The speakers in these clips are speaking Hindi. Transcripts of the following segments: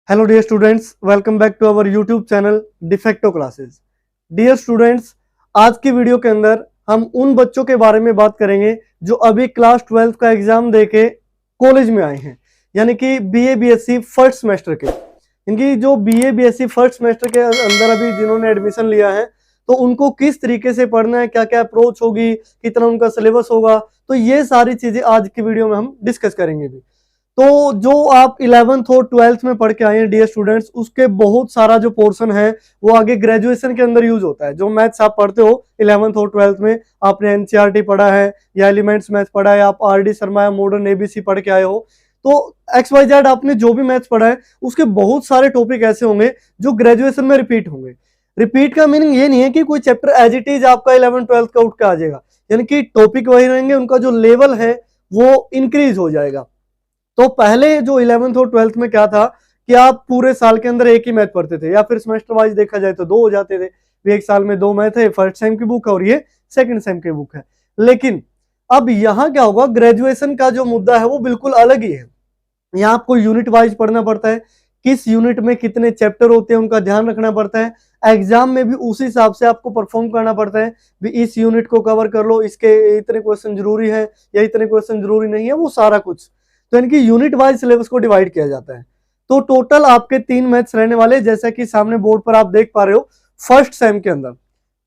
Hello dear students, welcome back to our YouTube channel defacto classes. Dear students, आज की वीडियो के अंदर हम उन बच्चों के बारे में बात करेंगे जो अभी क्लास 12 का एग्जाम देके कॉलेज में आए हैं, यानी कि बीए बीएससी फर्स्ट सेमेस्टर के। इनकी जो बीए बीएससी फर्स्ट सेमेस्टर के अंदर अभी जिन्होंने एडमिशन लिया है, तो उनको किस तरीके से पढ़ना है, क्या क्या अप्रोच होगी, कितना उनका सिलेबस होगा, तो ये सारी चीजें आज की वीडियो में हम डिस्कस करेंगे भी। तो जो आप 11th और 12th में पढ़ के आए हैं डियर स्टूडेंट्स, उसके बहुत सारा जो पोर्शन है वो आगे ग्रेजुएशन के अंदर यूज होता है। जो मैथ्स आप पढ़ते हो 11th और 12th में, आपने एनसीईआरटी पढ़ा है या एलिमेंट्स मैथ्स पढ़ा है, आप आरडी शर्मा या मॉडर्न एबीसी पढ़ के आए हो, तो XYZ आपने जो भी मैथ्स पढ़ा है उसके बहुत सारे टॉपिक ऐसे होंगे जो ग्रेजुएशन में रिपीट होंगे। रिपीट का मीनिंग ये नहीं है कि कोई चैप्टर एज इट इज आपका 11th-12th का उठ के आ जाएगा, यानी कि टॉपिक वही रहेंगे, उनका जो लेवल है वो इंक्रीज हो जाएगा। तो पहले जो 11th और 12th में क्या था कि आप पूरे साल के अंदर एक ही मैथ पढ़ते थे, या फिर सेमेस्टर वाइज देखा जाए तो दो हो जाते थे। भी एक साल में दो मैथ है, फर्स्ट सेम की बुक है और ये सेकंड सेम की बुक है। लेकिन अब यहाँ क्या होगा, ग्रेजुएशन का जो मुद्दा है वो बिल्कुल अलग ही है। यहाँ आपको यूनिट वाइज पढ़ना पड़ता है, किस यूनिट में कितने चैप्टर होते हैं उनका ध्यान रखना पड़ता है। एग्जाम में भी उसी हिसाब से आपको परफॉर्म करना पड़ता है, भी इस यूनिट को कवर कर लो, इसके इतने क्वेश्चन जरूरी है या इतने क्वेश्चन जरूरी नहीं है, वो सारा कुछ। तो इनकी यूनिट वाइज सिलेबस को डिवाइड किया जाता है। तो टोटल आपके 3 मैथ्स रहने वाले, जैसा कि सामने बोर्ड पर आप देख पा रहे हो। फर्स्ट सेम के अंदर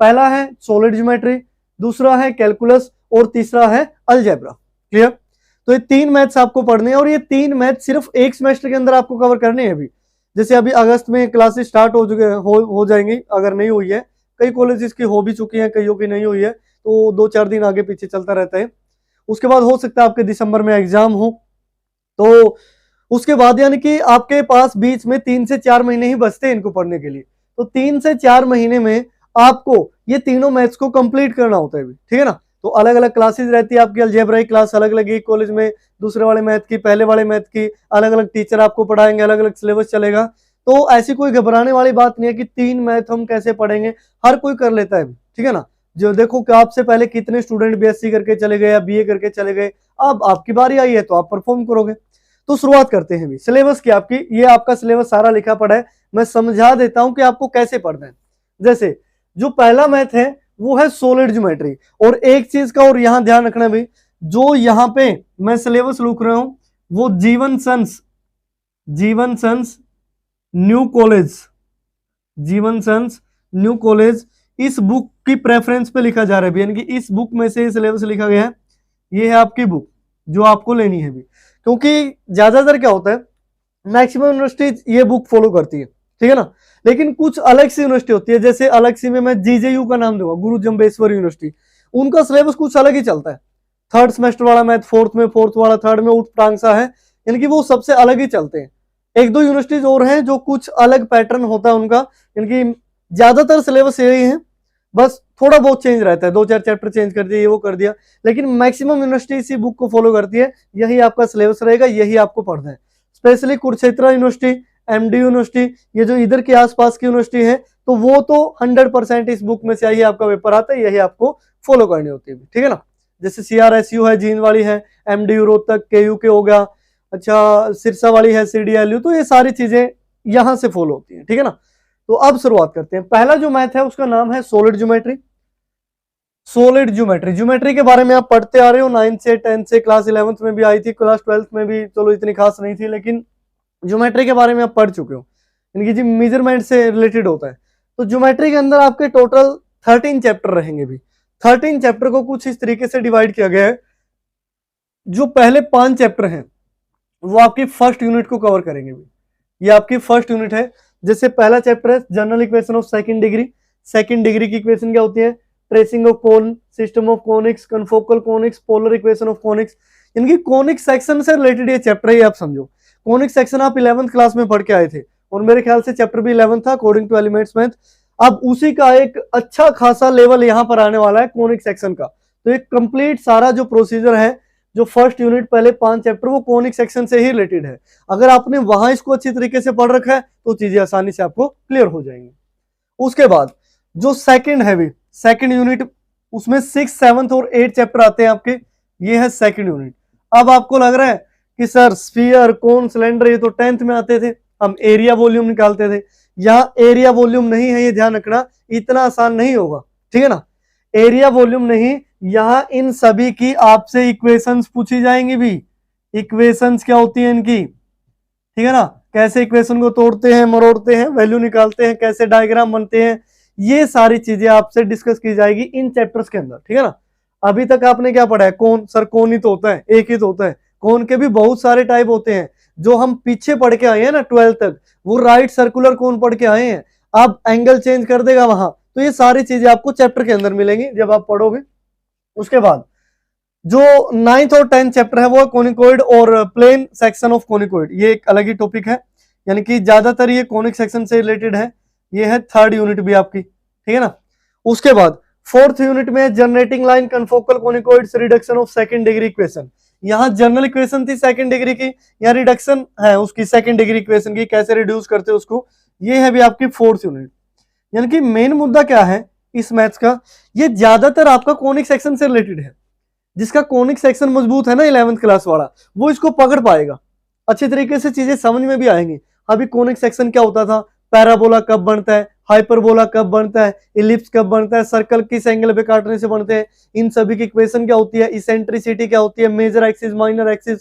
पहला है सॉलिड ज्योमेट्री, दूसरा है कैलकुलस और तीसरा है अलजेब्रा। क्लियर? तो ये 3 मैथ्स आपको पढ़ने हैं और ये 3 मैथ्स सिर्फ एक सेमेस्टर के अंदर आपको कवर करने हैं। अभी जैसे अभी अगस्त में क्लासेस स्टार्ट हो जाएंगी, अगर नहीं हुई है, कई कॉलेजेस की हो भी चुकी है, कईयों की नहीं हुई है, तो 2-4 दिन आगे पीछे चलता रहता है। उसके बाद हो सकता है आपके दिसंबर में एग्जाम हो, तो उसके बाद यानी कि आपके पास बीच में 3 से 4 महीने ही बचते हैं इनको पढ़ने के लिए। तो 3 से 4 महीने में आपको ये तीनों मैथ्स को कंप्लीट करना होता है, ठीक है ना। तो अलग अलग क्लासेस रहती है आपकी, अलजेब्रा की क्लास अलग अलग एक कॉलेज में, दूसरे वाले मैथ की, पहले वाले मैथ की, अलग अलग टीचर आपको पढ़ाएंगे, अलग अलग सिलेबस चलेगा। तो ऐसी कोई घबराने वाली बात नहीं है कि 3 मैथ हम कैसे पढ़ेंगे, हर कोई कर लेता है, ठीक है ना। जो देखो कि आपसे पहले कितने स्टूडेंट बीएससी करके चले गए या बीए करके चले गए, अब आपकी बारी आई है तो आप परफॉर्म करोगे। तो शुरुआत करते हैं भी सिलेबस की। आपकी ये आपका सिलेबस सारा लिखा पड़ा है, मैं समझा देता हूं कि आपको कैसे पढ़ना है। जैसे जो पहला मैथ है वो है सॉलिड ज्योमेट्री। और एक चीज का और यहां ध्यान रखना भी, जो यहां पे मैं सिलेबस लिख रहा हूं वो जीवन सन्स न्यू कॉलेज, जीवन सन्स न्यू कॉलेज, इस बुक की प्रेफरेंस पे लिखा जा रहा है, यानी कि इस बुक में से सिलेबस लिखा गया है। ये है आपकी बुक जो आपको लेनी है भी, क्योंकि ज्यादातर क्या होता है, मैक्सिमम यूनिवर्सिटी ये बुक फॉलो करती है, ठीक है ना। लेकिन कुछ अलग सी यूनिवर्सिटी होती है, जैसे अलग सी में मैं जीजेयू का नाम दूंगा, गुरु जम्बेश्वर यूनिवर्सिटी, उनका सिलेबस कुछ अलग ही चलता है। थर्ड सेमेस्टर वाला मैथ फोर्थ में, फोर्थ वाला थर्ड में, उठ टांग सा है, यानी कि वो सबसे अलग ही चलते हैं। एक दो यूनिवर्सिटीज और हैं जो कुछ अलग पैटर्न होता है उनका, यानी कि ज्यादातर सिलेबस यही है, बस थोड़ा बहुत चेंज रहता है, 2-4 चैप्टर चेंज कर दिया, ये वो कर दिया, लेकिन मैक्सिमम यूनिवर्सिटी इसी बुक को फॉलो करती है। यही आपका सिलेबस रहेगा, यही आपको पढ़ना है। Specially Kurukshetra university, MD university, ये जो इधर के आसपास की यूनिवर्सिटी है, तो वो तो 100% इस बुक में से यही आपका पेपर आता है, यही आपको फॉलो करनी होती है, ठीक है ना। जैसे CRSU है, जींद वाली है, MDU रोहतक, KU के हो गया, अच्छा सिरसा वाली है CDLU, तो ये सारी चीजें यहां से फॉलो होती है, ठीक है ना। तो अब शुरुआत करते हैं। पहला जो मैथ है उसका नाम है solid geometry. Solid geometry, geometry के बारे में आप पढ़ते आ रहे हो 9th से 10th से, क्लास 11th में भी आई थी, क्लास 12th में भी चलो इतनी खास नहीं थी, लेकिन ज्योमेट्री के बारे में आप पढ़ चुके हो, इनकी जी मेजरमेंट से रिलेटेड होता है। तो ज्योमेट्री के अंदर आपके टोटल 13 चैप्टर रहेंगे भी। 13 चैप्टर को कुछ इस तरीके से डिवाइड किया गया है। जो पहले 5 चैप्टर हैं वो आपकी फर्स्ट यूनिट को कवर करेंगे भी, ये आपकी फर्स्ट यूनिट है। जैसे पहला चैप्टर है general equation of second degree. Second degree की इक्वेशन क्या होती है, tracing of cone, system of conics, confocal conics, polar equation of conics, इनकी कोनिक सेक्शन से रिलेटेड ये चैप्टर है, आप समझो। कोनिक सेक्शन आप 11th क्लास में पढ़ के आए थे, और मेरे ख्याल से चैप्टर भी 11th था अकॉर्डिंग टू एलिमेंट्स मैथ। अब उसी का एक अच्छा खासा लेवल यहां पर आने वाला है कोनिक सेक्शन का। तो एक कंप्लीट सारा जो प्रोसीजर है, जो फर्स्ट यूनिट पहले 5 चैप्टर, वो कोनिक सेक्शन से ही रिलेटेड है। अगर आपने वहां इसको अच्छी तरीके से पढ़ रखा है तो चीजें आसानी से आपको क्लियर हो जाएंगी। उसके बाद जो सेकंड है भी, सेकंड यूनिट, उसमें 6th 7th और 8th चैप्टर आते हैं आपके, ये है सेकंड यूनिट। अब आपको लग रहा है कि सर स्फीयर, कोन, सिलेंडर ये तो 10th में आते थे, हम एरिया वॉल्यूम निकालते थे। यहाँ एरिया वॉल्यूम नहीं है, ये ध्यान रखना, इतना आसान नहीं होगा, ठीक है ना। एरिया वॉल्यूम नहीं, यहाँ इन सभी की आपसे इक्वेशंस पूछी जाएंगी भी। इक्वेशंस क्या होती है इनकी, ठीक है ना, कैसे इक्वेशन को तोड़ते हैं, मरोड़ते हैं, वैल्यू निकालते हैं, कैसे डायग्राम बनते हैं, ये सारी चीजें आपसे डिस्कस की जाएगी इन चैप्टर्स के अंदर, ठीक है ना। अभी तक आपने क्या पढ़ा है, कोन, सर कोन ही तो होता है, एक ही तो होता है। कोन के भी बहुत सारे टाइप होते हैं, जो हम पीछे पढ़ के आए हैं ना 12th तक, वो राइट सर्कुलर कोन पढ़ के आए हैं। अब एंगल चेंज कर देगा वहां, तो ये सारी चीजें आपको चैप्टर के अंदर मिलेंगी जब आप पढ़ोगे। उसके बाद जो 9th और 10th चैप्टर है वो कोनिकोइड और प्लेन सेक्शन ऑफ कोनिकोइड, ये एक अलग ही टॉपिक है, यानी कि ज्यादातर ये कोनिक सेक्शन से रिलेटेड है। ये है 3rd यूनिट भी आपकी, ठीक है ना। उसके बाद 4th यूनिट में generating line confocal conicoids reduction of second degree equation. यहाँ जनरल इक्वेशन थी सेकंड डिग्री की, यहाँ रिडक्शन है उसकी सेकंड डिग्री इक्वेशन की, कैसे रिड्यूस करते हैं उसको। ये है भी आपकी 4th यूनिट। यानी कि मेन मुद्दा क्या है इस मैथ्स का, ये ज्यादातर आपका कोनिक सेक्शन से रिलेटेड है। जिसका कोनिक सेक्शन मजबूत है ना 11th क्लास वाला, वो इसको पकड़ पाएगा, अच्छे तरीके से चीजें समझ में भी आएंगी। अभी कोनिक सेक्शन क्या होता था, पैराबोला कब बनता है, हाइपरबोला कब बनता है, इलिप्स कब बनता है, सर्कल किस एंगल पे काटने से बनते हैं, इन सभी की इक्वेशन क्या होती है, इसेंट्रिसिटी क्या होती है, मेजर एक्सिस, माइनर एक्सिस,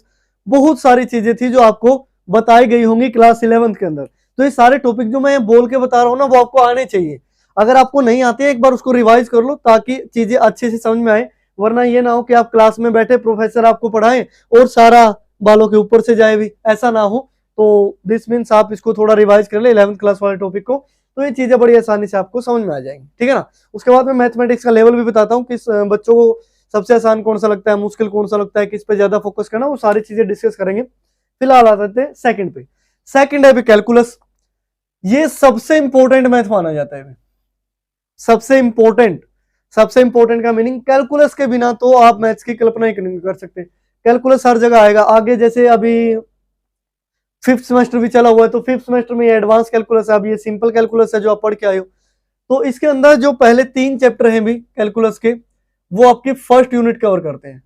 बहुत सारी चीजें थी जो आपको बताई गई होंगी क्लास 11th के अंदर। तो ये सारे टॉपिक जो मैं बोल के बता रहा हूँ ना, वो आपको आने चाहिए। अगर आपको नहीं आते एक बार उसको रिवाइज कर लो, ताकि चीजें अच्छे से समझ में आए। वरना ये ना हो कि आप क्लास में बैठे, प्रोफेसर आपको पढ़ाएं और सारा बालों के ऊपर से जाए भी, ऐसा ना हो। तो दिस मीन्स आप इसको थोड़ा रिवाइज कर ले 11th क्लास वाले टॉपिक को, तो ये चीजें बड़ी आसानी से आपको समझ में आ जाएंगी, ठीक है ना। उसके बाद मैं मैथमेटिक्स का लेवल भी बताता हूँ, किस बच्चों को सबसे आसान कौन सा लगता है, मुश्किल कौन सा लगता है, किस पे ज्यादा फोकस करना, वो सारी चीजें डिस्कस करेंगे। फिलहाल आ जाते हैं सेकंड पे। सेकंड है कैलकुलस। ये सबसे इंपॉर्टेंट मैथ माना जाता है, सबसे इंपॉर्टेंट। सबसे इंपॉर्टेंट का मीनिंग, कैलकुलस के बिना तो आप मैथ्स की कल्पना ही नहीं कर सकते। कैलकुलस हर जगह आएगा आगे, जैसे अभी 5th सेमेस्टर भी चला हुआ है, तो 5th सेमेस्टर में एडवांस कैलकुलस है, अब ये सिंपल कैलकुलस है जो आप पढ़ के आए हो। तो इसके अंदर जो पहले 3 चैप्टर हैं भी कैलकुलस के, वो आपकी 1st यूनिट कवर करते हैं।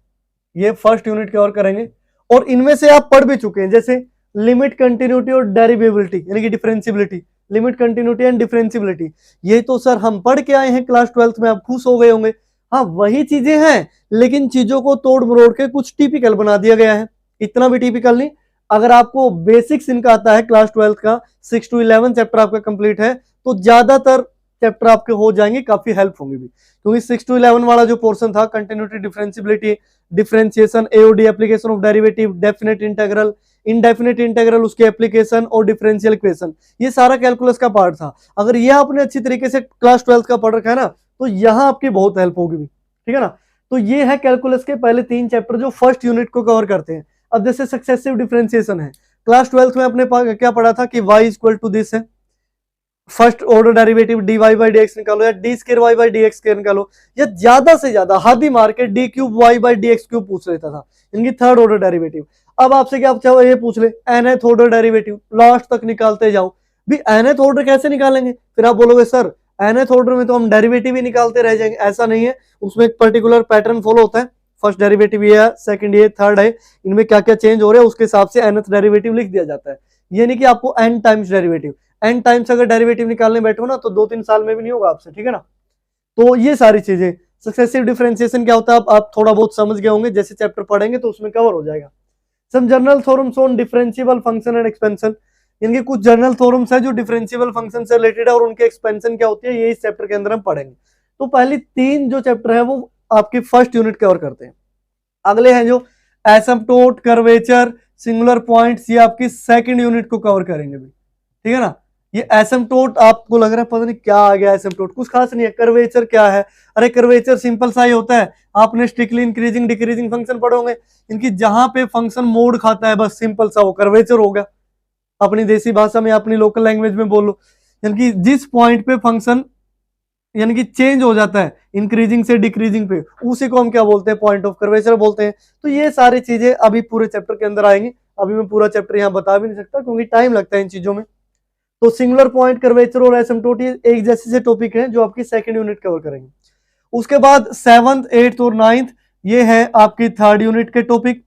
ये 1st यूनिट कवर करेंगे, और इनमें से आप पढ़ भी चुके हैं, जैसे लिमिट, कंटिन्यूटी और डेरिवेबिलिटी, यानी कि differentiability. Limit, continuity and differentiability, ये तो सर हम पढ़ के आए हैं क्लास 12th में, आप खुश हो गए होंगे। हाँ वही चीजें हैं, लेकिन चीजों को तोड़ मरोड़ के कुछ टिपिकल बना दिया गया है। इतना भी टिपिकल नहीं। अगर आपको बेसिक्स इनका आता है क्लास 12th का, 6 to 11 चैप्टर आपका कंप्लीट है, तो ज्यादातर चैप्टर आपके हो जाएंगे, काफी हेल्प होंगी भी। क्योंकि 6 to 11 वाला जो पोर्शन था, continuity, differentiability, differentiation, AOD, application of derivative, definite integral, indefinite integral, उसके एप्लीकेशन और डिफरेंशियल इक्वेशन, ये सारा कैलकुलस का पार्ट था। अगर ये आपने अच्छी तरीके से क्लास 12th का पढ़ रखा है ना, तो यहाँ आपकी बहुत हेल्प होगी भी, ठीक है ना। तो ये है कैलकुलस के पहले 3 चैप्टर जो 1st यूनिट को कवर करते हैं। अब जैसे सक्सेसिव डिफरेंशिएशन है, क्लास 12th में अपने क्या पढ़ा था कि y इक्वल टू दिस है, first order derivative dy by dx निकालो, या d square y by dx square निकालो, या ज्यादा से ज्यादा हद ही मार के d cube y by dx cube पूछ लेता था, इनकी 3rd ऑर्डर डेरिवेटिव। अब आपसे क्या चाहो ये पूछ ले, nth ऑर्डर डेरिवेटिव, लास्ट तक निकालते जाओ भी। nth ऑर्डर कैसे निकालेंगे, फिर आप बोलोगे सर nth ऑर्डर में तो हम डेरिवेटिव ही निकालते रह जाएंगे। ऐसा नहीं है, उसमें एक पर्टिकुलर पैटर्न फॉलो होता है। फर्स्ट डेरिवेटिव ये है, सेकंड ये, थर्ड है, इनमें क्या क्या चेंज हो रहा है उसके हिसाब से nth डेरिवेटिव लिख दिया जाता है। ये नहीं कि आपको n times derivative, n times अगर डेरिवेटिव निकालने बैठो ना, तो 2-3 साल में भी नहीं होगा आपसे, ठीक है ना। तो ये सारी चीजें, सक्सेसिव डिफरेंशिएशन क्या होता है आप थोड़ा बहुत समझ गए होंगे, जैसे चैप्टर पढ़ेंगे तो उसमें कवर हो जाएगा। Some general theorems on differentiable function and expansion, इनके कुछ जनरल थ्योरम्स है जो डिफरेंशिएबल फंक्शन से रिलेटेड है, और उनके एक्सपेंशन क्या होती है ये इस चैप्टर के अंदर हम पढ़ेंगे। तो पहली 3 जो चैप्टर है वो आपकी 1st यूनिट कवर करते हैं। अगले हैं जो एसिम्पटोट, कर्वेचर, सिंगुलर पॉइंट्स, ये आपकी 2nd यूनिट को कवर करेंगे भी, ठीक है ना। ये एसिम्पटोट आपको लग रहा है पता नहीं क्या आ गया, एसिम्पटोट कुछ खास नहीं है। कर्वेचर क्या है, अरे कर्वेचर सिंपल सा ही होता है, आपने स्ट्रिक्टली इंक्रीजिंग डिक्रीजिंग फंक्शन पढ़ोगे, इनकी जहां पे फंक्शन मोड खाता है बस सिंपल सा वो कर्वेचर हो गया। अपनी देसी भाषा में, अपनी लोकल लैंग्वेज में बोलो, यानी कि जिस पॉइंट पे फंक्शन यानी कि चेंज हो जाता है इंक्रीजिंग से डिक्रीजिंग पे, उसी को हम क्या बोलते हैं, पॉइंट ऑफ कर्वेचर बोलते हैं। तो ये सारी चीजें अभी पूरे चैप्टर के अंदर आएंगी। अभी मैं पूरा चैप्टर यहाँ बता भी नहीं सकता क्योंकि टाइम लगता है इन चीजों में। तो सिंगुलर पॉइंट, कर्वेचर और एसिम्पटोट एक जैसे से टॉपिक हैं जो आपकी 2nd यूनिट कवर करेंगे। उसके बाद 7th, 8th और 9th ये है आपकी 3rd यूनिट के टॉपिक।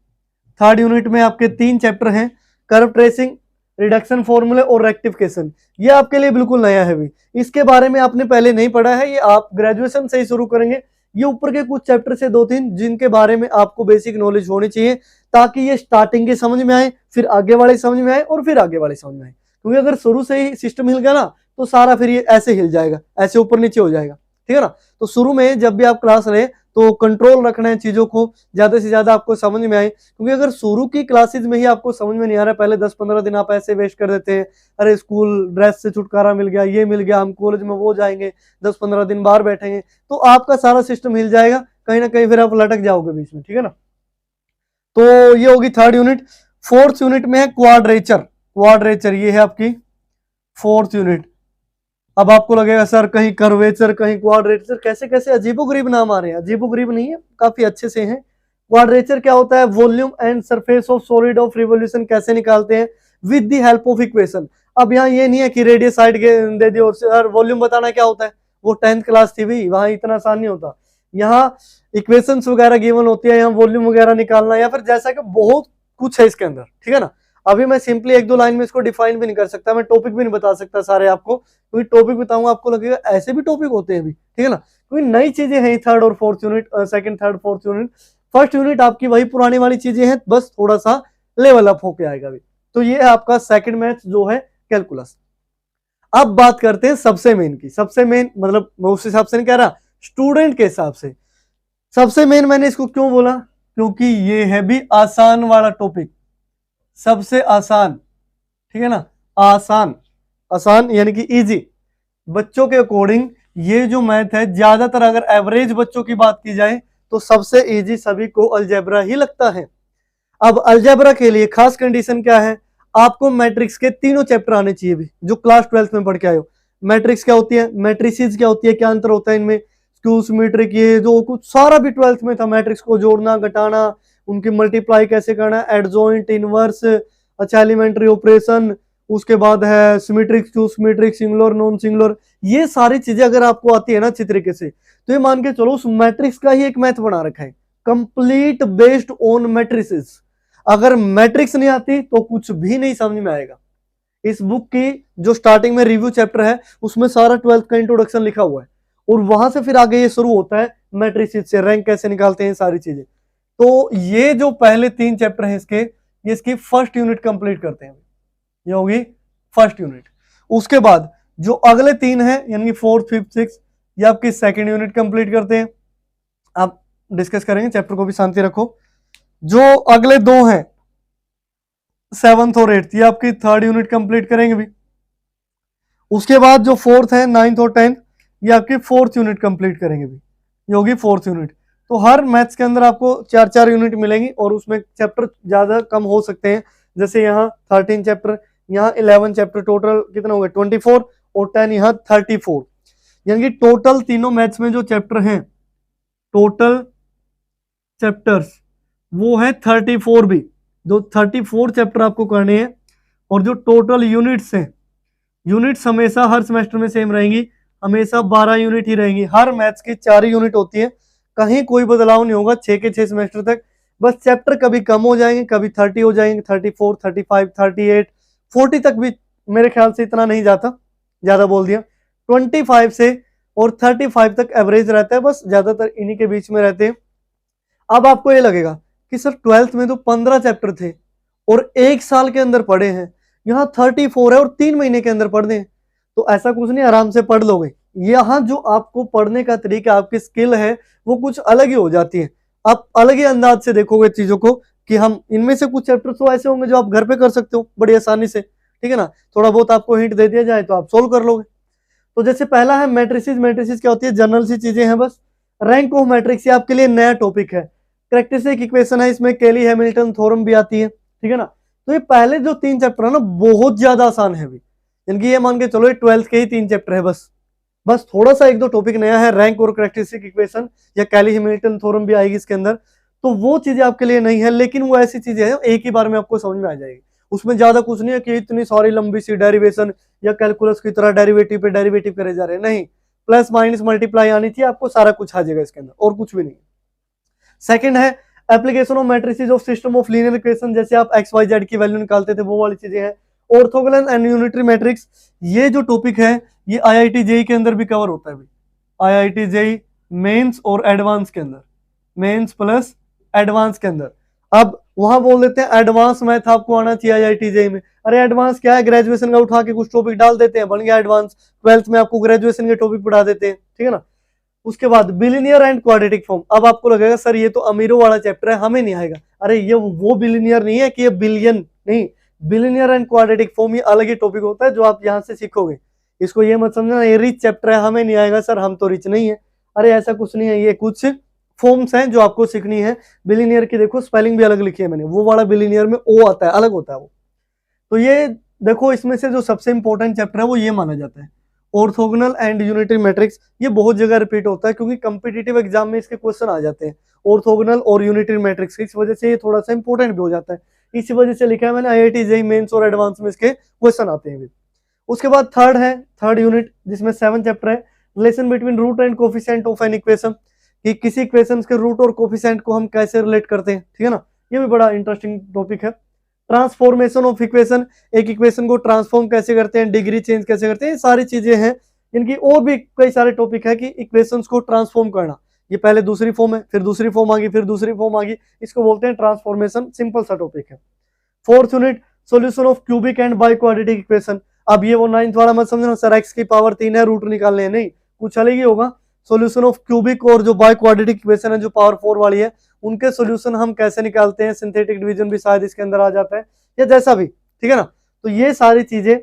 3rd यूनिट में आपके 3 चैप्टर हैं, कर्व ट्रेसिंग, रिडक्शन फॉर्मूले और रेक्टिफिकेशन, ये आपके लिए बिल्कुल नया है भी, इसके बारे में आपने पहले नहीं पढ़ा है, ये आप ग्रेजुएशन से ही शुरू करेंगे। ये ऊपर के कुछ चैप्टर से 2-3 जिनके बारे में आपको बेसिक नॉलेज होनी चाहिए, ताकि ये स्टार्टिंग के समझ में आए, फिर आगे वाले समझ में आए और फिर आगे वाले समझ में आए। क्योंकि अगर शुरू से ही सिस्टम हिल गया ना तो सारा फिर ये ऐसे हिल जाएगा, ऐसे ऊपर नीचे हो जाएगा, ठीक है ना। तो शुरू में जब भी आप क्लास लें तो कंट्रोल रखना है चीजों को, ज्यादा से ज्यादा आपको समझ में आए। क्योंकि अगर शुरू की क्लासेस में ही आपको समझ में नहीं आ रहा है, पहले 10-15 दिन आप ऐसे वेस्ट कर देते हैं, अरे स्कूल ड्रेस से छुटकारा मिल गया, ये मिल गया, हम कॉलेज में वो जाएंगे, 10-15 दिन बाहर बैठेंगे, तो आपका सारा सिस्टम हिल जाएगा, कहीं ना कहीं फिर आप लटक जाओगे बीच में, ठीक है ना। तो ये होगी थर्ड यूनिट। फोर्थ यूनिट में है क्वाड्रेचर। क्वाड्रेचर ये है आपकी फोर्थ यूनिट। अब आपको लगेगा सर कहीं कर्वेचर कहीं क्वाड्रेचर, कैसे कैसे अजीबोगरीब नाम आ रहे हैं। अजीबोगरीब नहीं है, काफी अच्छे से हैं। क्वाड्रेचर क्या होता है, volume and surface of solid of revolution कैसे निकालते हैं, with the help of equation. अब यहाँ ये नहीं है कि रेडियस साइड दे दी और सर वॉल्यूम बताना क्या होता है, वो 10th क्लास थी भाई, वहां इतना आसान नहीं होता। यहाँ इक्वेशंस वगैरह गिवन होती है, यहाँ वॉल्यूम वगैरह निकालना, या फिर जैसा कि बहुत कुछ है इसके अंदर, ठीक है ना। अभी मैं सिंपली 1-2 लाइन में इसको डिफाइन भी नहीं कर सकता, मैं टॉपिक भी नहीं बता सकता सारे आपको, क्योंकि टॉपिक बताऊंगा आपको लगेगा ऐसे भी टॉपिक होते हैं भी, ठीक है ना। क्योंकि नई चीजें हैं थर्ड और fourth unit, second third fourth unit. First unit आपकी वही पुरानी वाली चीजें हैं, बस थोड़ा सा लेवल अप होके आएगा भी। तो ये है आपका सेकंड मैथ जो है कैलकुलस। अब बात करते हैं सबसे मेन की। सबसे मेन मतलब मैं उस हिसाब से नहीं कह रहा, स्टूडेंट के हिसाब से सबसे मेन मैंने इसको क्यों बोला, क्योंकि ये है भी आसान वाला टॉपिक, सबसे आसान, ठीक है ना। आसान, आसान यानी कि इजी बच्चों के अकॉर्डिंग। ये जो मैथ है ज्यादातर अगर एवरेज बच्चों की बात की जाए तो सबसे इजी सभी को अलजेब्रा ही लगता है। अब अलजेब्रा के लिए खास कंडीशन क्या है, आपको मैट्रिक्स के तीनों चैप्टर आने चाहिए भी, जो क्लास 12th में पढ़ के आए हो। मैट्रिक्स क्या होती है, मैट्रिसेस क्या होती है, क्या अंतर होता है इनमें, स्क्यू सिमेट्रिक, ये जो कुछ सारा भी 12th में था। मैट्रिक्स को जोड़ना घटाना, उनकी मल्टीप्लाई कैसे करना, एडजॉइंट इनवर्स, अच्छा एलिमेंट्री ऑपरेशन, उसके बाद है symmetric, skew symmetric, singular non singular, ये सारी चीजें अगर आपको आती है ना अच्छी तरीके से, तो ये मान के चलो उस मैट्रिक्स का ही एक मैथ बना रखा है, कंप्लीट बेस्ड ऑन मैट्रिसेस। अगर मैट्रिक्स नहीं आती तो कुछ भी नहीं समझ में आएगा। इस बुक की जो स्टार्टिंग में रिव्यू चैप्टर है उसमें सारा 12th का इंट्रोडक्शन लिखा हुआ है, और वहां से फिर आगे ये शुरू होता है मैट्रिसेस से, रैंक कैसे निकालते हैं, सारी चीजें। तो ये जो पहले 3 चैप्टर हैं इसके, ये इसकी फर्स्ट यूनिट कंप्लीट करते हैं, ये होगी फर्स्ट यूनिट। उसके बाद जो अगले 3 हैं यानी कि फोर्थ फिफ्थ सिक्स, ये आपकी सेकेंड यूनिट कंप्लीट करते हैं। आप डिस्कस करेंगे, चैप्टर को भी शांति रखो। जो अगले 2 हैं 7th और 8th, ये आपकी थर्ड यूनिट कंप्लीट करेंगे भी। उसके बाद जो 4th है 9th और 10th, ये आपकी फोर्थ यूनिट कंप्लीट करेंगे भी, ये होगी फोर्थ यूनिट। तो हर मैथ्स के अंदर आपको 4-4 यूनिट मिलेंगी, और उसमें चैप्टर ज्यादा कम हो सकते हैं। जैसे यहाँ 13 चैप्टर, यहाँ 11 चैप्टर, टोटल कितना हो गया 24, और 10 यहाँ 34, यानी कि टोटल तीनों मैथ्स में जो चैप्टर हैं, टोटल चैप्टर्स वो है 34 भी, जो 34 चैप्टर आपको करने हैं। और जो टोटल यूनिट्स हैं, यूनिट्स हमेशा हर सेमेस्टर में सेम रहेंगी, हमेशा 12 यूनिट ही रहेंगी। हर मैथ्स की 4 यूनिट होती है, कहीं कोई बदलाव नहीं होगा 6 के 6 सेमेस्टर तक। बस चैप्टर कभी कम हो जाएंगे, कभी 30 हो जाएंगे, 34, 35, 38, 40 तक भी मेरे ख्याल से इतना नहीं जाता, ज्यादा बोल दिया। 25 से और 35 तक एवरेज रहता है, बस ज्यादातर इन्हीं के बीच में रहते हैं। अब आपको ये लगेगा कि सर 12th में तो 15 चैप्टर थे और 1 साल के अंदर पढ़े हैं, यहाँ 34 है और 3 महीने के अंदर पढ़ दें, तो ऐसा कुछ नहीं, आराम से पढ़ लोगे। यहाँ जो आपको पढ़ने का तरीका, आपकी स्किल है, वो कुछ अलग ही हो जाती है। आप अलग ही अंदाज से देखोगे चीजों को, कि हम इनमें से कुछ चैप्टर तो ऐसे होंगे जो आप घर पे कर सकते हो बड़ी आसानी से, ठीक है ना। थोड़ा बहुत आपको हिंट दे दिया जाए तो आप सोल्व कर लोगे। तो जैसे पहला है मैट्रिसेस। मैट्रिसेस क्या होती है, जनरल सी चीजें हैं बस। रैंक ऑफ मैट्रिक्स, ये आपके लिए नया टॉपिक है। कैरेक्टरिस्टिक इक्वेशन है, इसमें केली हैमिल्टन थ्योरम भी आती है, ठीक है ना। तो ये पहले जो 3 चैप्टर है ना, बहुत ज्यादा आसान है भी, इनकी ये मान के चलो ये 12th के ही 3 चैप्टर है बस थोड़ा सा 1-2 टॉपिक नया है, रैंक और कैरेक्टरिस्टिक इक्वेशन या केली हैमिल्टन थ्योरम भी आएगी इसके अंदर। तो वो चीजें आपके लिए नहीं है, लेकिन वो ऐसी चीजें हैं एक ही बार में आपको समझ में आ जाएगी। उसमें ज्यादा कुछ नहीं है कि इतनी सारी लंबी सी डेरिवेशन या कैलकुलस की तरह डेरिवेटिव पे डेरिवेटिव करे जा रहे हैं, नहीं। प्लस माइनस मल्टीप्लाई आनी थी आपको, सारा कुछ आ जाएगा इसके अंदर, और कुछ भी नहीं। सेकंड है application of matrices of system of linear equation, जैसे आप एक्स वाई जेड की वैल्यू निकालते थे, वो वाली चीजें हैं। ऑर्थोगोनल एंड यूनिटरी मैट्रिक्स, ये जो टॉपिक है ये IIT जेई के अंदर भी कवर होता है भाई, IIT जेई मेंस और एडवांस के अंदर, मेंस प्लस एडवांस के अंदर। अब वहां बोल देते हैं एडवांस मैथ आपको आना चाहिए IIT जेई में। अरे एडवांस क्या है, ग्रेजुएशन का उठा के कुछ टॉपिक डाल देते हैं, बन गया एडवांस। 12th में आपको ग्रेजुएशन के टॉपिक पढ़ा देते हैं, ठीक है ना। उसके बाद बिलिनियर एंड क्वाड्रेटिक फॉर्म। अब आपको लगेगा सर ये तो अमीरों वाला चैप्टर है, हमें नहीं आएगा। अरे ये वो बिलिनियर नहीं है कि ये बिलियन नहीं, बिलिनियर एंड क्वाड्रेटिक फॉर्म ये अलग ही टॉपिक होता है जो आप यहाँ से सीखोगे। इसको ये मत समझना ये रिच चैप्टर है, हमें नहीं आएगा सर, हम तो रिच नहीं है। अरे ऐसा कुछ नहीं है, ये कुछ फॉर्म्स हैं जो आपको सीखनी है। बिलिनियर की देखो स्पेलिंग भी अलग लिखी है मैंने, वो वाला बिलिनियर में ओ आता है, अलग होता है वो। तो ये देखो इसमें से जो सबसे इंपॉर्टेंट चैप्टर है वो ये माना जाता है, ऑर्थोगोनल एंड यूनिटरी मैट्रिक्स। ये बहुत जगह रिपीट होता है क्योंकि कॉम्पिटिटिव एग्जाम में इसके क्वेश्चन आ जाते हैं, ऑर्थोगोनल और यूनिटरी मैट्रिक्स। इस वजह से ये थोड़ा सा इंपॉर्टेंट भी हो जाता है, इसी वजह से लिखा है मैंने IIT जेईई मेंस और एडवांस में इसके क्वेश्चन आते हैं। उसके बाद थर्ड है, थर्ड यूनिट जिसमें 7 चैप्टर है, relation between root and coefficient of an equation, कि किसी इक्वेशन के रूट और कोफिशिएंट को हम कैसे रिलेट करते हैं, ठीक है ना। ये भी बड़ा इंटरेस्टिंग टॉपिक है। ट्रांसफॉर्मेशन ऑफ इक्वेशन, एक इक्वेशन को ट्रांसफॉर्म कैसे करते हैं, डिग्री चेंज कैसे करते हैं, ये सारी चीजें हैं। इनकी और भी कई सारे टॉपिक है कि इक्वेशंस को ट्रांसफॉर्म करना। ये पहले दूसरी फॉर्म है, फिर दूसरी फॉर्म आ गई, फिर दूसरी फॉर्म आ गई, इसको बोलते हैं ट्रांसफॉर्मेशन। सिंपल सा टॉपिक है। Fourth unit solution of cubic and by quadratic equation. अब ये वो 9th वाला मत समझना सर x की पावर 3 है रूट निकालने है, नहीं, कुछ अलग ही होगा। सॉल्यूशन ऑफ क्यूबिक और जो बाई क्वाड्रेटिक इक्वेशन है जो पावर 4 वाली है, उनके सॉल्यूशन हम कैसे निकालते हैं, सिंथेटिक डिवीजन भी शायद इसके अंदर आ जाता है या जैसा भी, ठीक है ना। तो ये सारी चीजें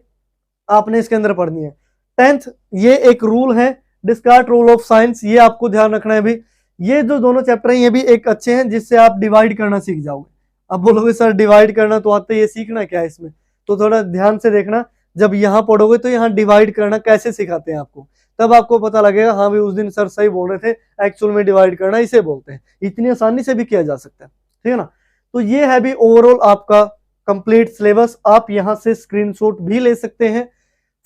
आपने इसके अंदर पढ़नी है। 10th ये एक रूल है, डिस्कार्ट रूल ऑफ साइंस, ये आपको ध्यान रखना है भी। ये जो दोनों चैप्टर हैं ये भी एक अच्छे हैं जिससे आप डिवाइड करना सीख जाओगे। अब बोलोगे सर डिवाइड करना तो आता है, ये सीखना क्या है इसमें, तो थोड़ा ध्यान से देखना। जब यहाँ पढ़ोगे तो यहाँ डिवाइड करना कैसे सिखाते हैं आपको, तब आपको पता लगेगा हाँ भी उस दिन सर सही बोल रहे थे, एक्चुअल में डिवाइड करना इसे बोलते हैं। इतनी आसानी से भी किया जा सकता है, ठीक है ना। तो ये है भी ओवरऑल आपका कंप्लीट सिलेबस। आप यहाँ से स्क्रीनशॉट भी ले सकते हैं।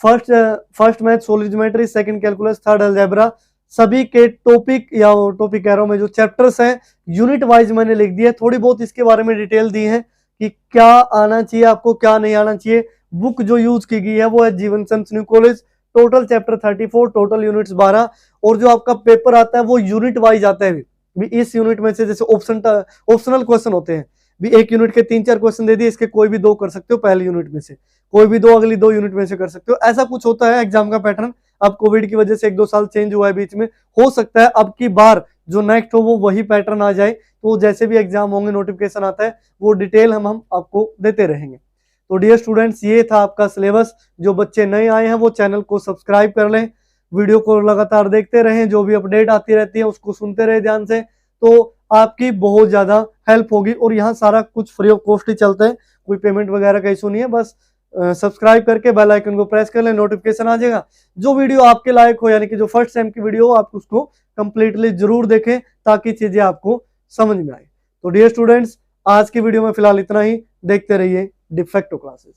First math, solid geometry, second calculus, third algebra, सभी के टॉपिक या टॉपिक कह रहा हूं मैं, जो चैप्टर्स हैं यूनिट वाइज मैंने लिख दिया है। थोड़ी बहुत इसके बारे में डिटेल दी है कि क्या आना चाहिए आपको, क्या नहीं आना चाहिए। बुक जो यूज की गई है वो है Jeevan Chand New College. Total chapter 34, total units 12, और जो आपका पेपर आता है वो यूनिट वाइज आता है भी। इस यूनिट में से जैसे ऑप्शनल क्वेश्चन होते हैं भी, एक यूनिट के 3-4 क्वेश्चन दे दिए, इसके कोई भी 2 कर सकते हो पहले यूनिट में से, कोई भी 2 अगली 2 यूनिट में से कर सकते हो। ऐसा कुछ होता है एग्जाम का पैटर्न। अब कोविड की वजह से 1-2 साल चेंज हुआ है बीच में, हो सकता है अब की बार जो नेक्स्ट हो वो वही पैटर्न आ जाए। तो जैसे भी एग्जाम होंगे, नोटिफिकेशन आता है, वो डिटेल हम आपको देते रहेंगे। तो डियर स्टूडेंट्स, ये था आपका सिलेबस। जो बच्चे नए आए हैं वो चैनल को सब्सक्राइब कर लें, वीडियो को लगातार देखते रहें, जो भी अपडेट आती रहती है उसको सुनते रहे ध्यान से, तो आपकी बहुत ज्यादा हेल्प होगी। और यहाँ सारा कुछ फ्री ऑफ कॉस्ट ही चलता है, कोई पेमेंट वगैरह का इशू नहीं है। बस सब्सक्राइब करके बेल आइकन को प्रेस कर लें, नोटिफिकेशन आ जाएगा। जो वीडियो आपके लायक हो, यानी कि जो फर्स्ट टाइम की वीडियो हो, आप उसको कंप्लीटली जरूर देखें ताकि चीजें आपको समझ में आए। तो डियर स्टूडेंट्स, आज की वीडियो में फिलहाल इतना ही। देखते रहिए डिफेक्टो क्लासेस।